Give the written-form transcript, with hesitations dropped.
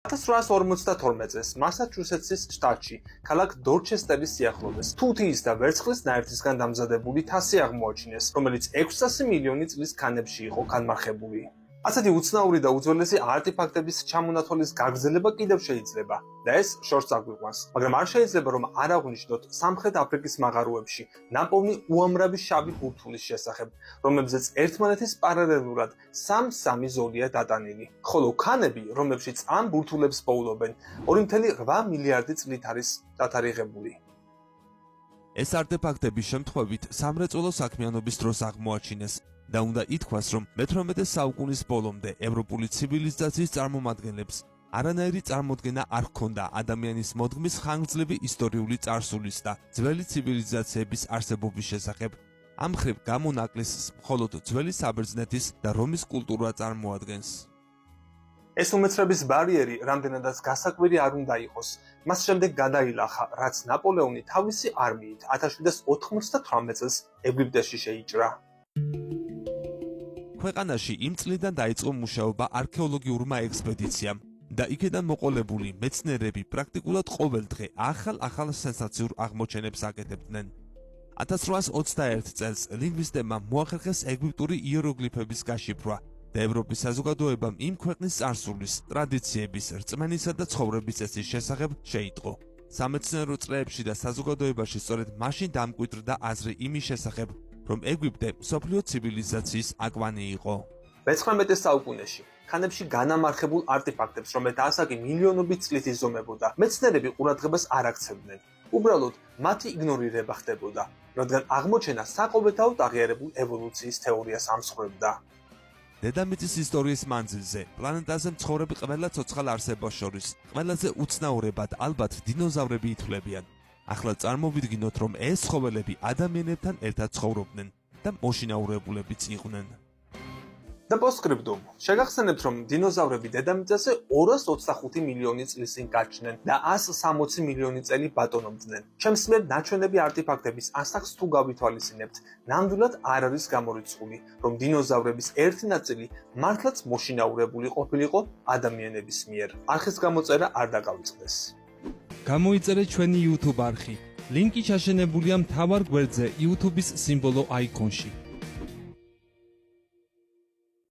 1852 წელს მასაჩუსეტსის შტატში, ქალაქ დორჩესტერის სიახლოვეს, თუთიის და ვერცხლის ნაერთისგან დამზადებული თასი აღმოაჩინეს, რომელიც 600 მილიონი წლის ქანებში იყო განმარხებული. ასეთი უცნაური და უძველესი არტეფაქტების ჩამონათვალის გაგრძელება კიდევ შეიძლება და ეს შორს აგვიყვანს, მაგრამ არ შეიძლება რომ არ აღვნიშნოთ სამხრეთ აფრიკის მაღაროებში ნაპოვნი უამრავი შავი ბურთულის შესახებ, რომლებზეც ერთმანეთის პარალელურად 3-3 ზოლია დატანილი, ხოლო ქანები, რომლებშიც ამ ბურთულებს პოულობენ, 2,8 მილიარდი წლით არის დათარიღებული. ეს არტეფაქტები შემთხვევით სამრეწველო საქმიანობის დროს აღმოაჩინეს და უნდა ითქვას, რომ მე-18 საუკუნის ბოლომდე ევროპული ცივილიზაციის წარმომადგენლებს არანაირი წარმოდგენა არ ჰქონდა ადამიანის მოდგმის ხანგრძლივი ისტორიული წარსულის და ძველი ცივილიზაციების არსებობის შესახებ. ამ მხრივ გამონაკლისს მხოლოდ ძველი საბერძნეთის და რომის კულტურა წარმოადგენს. ეს უმეცრების ბარიერი რამდენადაც გასაკვირი არ უნდა იყოს, მას შემდეგ გადაილახა, რაც ნაპოლეონი თავისი არმიით 1798 წელს ეგვიპტეში შეიჭრა. ქვეყანაში იმ წლიდან დაიწყო მუშაობა არქეოლოგიურმა ექსპედიციამ და იქედან მოყოლებული მეცნიერები პრაქტიკულად ყოველ დღე ახალ სენსაციურ აღმოჩენებს აკეთებდნენ. 1821 წელს ლინგვისტებმა მოახერხეს ეგვიპტური იეროგლიფების გაშიფრვა და ევროპის საზოგადოებამ იმ ქვეყნის წარსულის, ტრადიციების, რწმენისა და ცხოვრების წესის შესახებ შეიტყო. სამეცნიერო წრეებში და საზოგადოებაში სწორედ მაშინ დამკვიდრდა აზრი იმის შესახებ, რომ ეგვიპტე მსოფლიო ცივილიზაციის აკვანი იყო. მე-19 საუკუნეში ქანებში განამარხებულ არტეფაქტებს, რომელთა ასაკი მილიონობით წლით იზომებოდა, მეცნიერები ყურადღებას არ აქცევდნენ. უბრალოდ მათი იგნორირება ხდებოდა, რადგან აღმოჩენა საყოველთაოდ აღიარებულ ევოლუციის თეორიას ამსხვერპლდა. დედამიწის ისტორიის მანძილზე პლანეტაზე მცხოვრები ყველა ცოცხალ არსებას შორის ყველაზე უცნაურებად ალბათ დინოზავრები ითვლებიან. ახლა წარმოვიდგინოთ, რომ ეს ცხოველები ადამიანებთან ერთად ცხოვრობდნენ და მოშინაურებულებიც იყვნენ. და პოსტსკრიპტუმ, შეგახსენებთ, რომ დინოზავრები დედამიწაზე 225 მილიონი წლის წინ გაჩნდნენ და 160 მილიონი წელი ბატონობდნენ. ჩემს მიერ ნაჩვენები არტეფაქტების ასაკს თუ გავითვალისწინებთ, ნამდვილად არ არის გამორიცხული, რომ დინოზავრების ერთი ნაწილი მართლაც მოშინაურებული ყოფილიყო ადამიანების მიერ. არხის გამოწერა არ დაკავიწყდეს. გამოიწერეთ ჩვენი YouTube არხი. ლინკი ჩაშენებულია მთავარ გვერდზე YouTube-ის სიმბოლო აიკონში.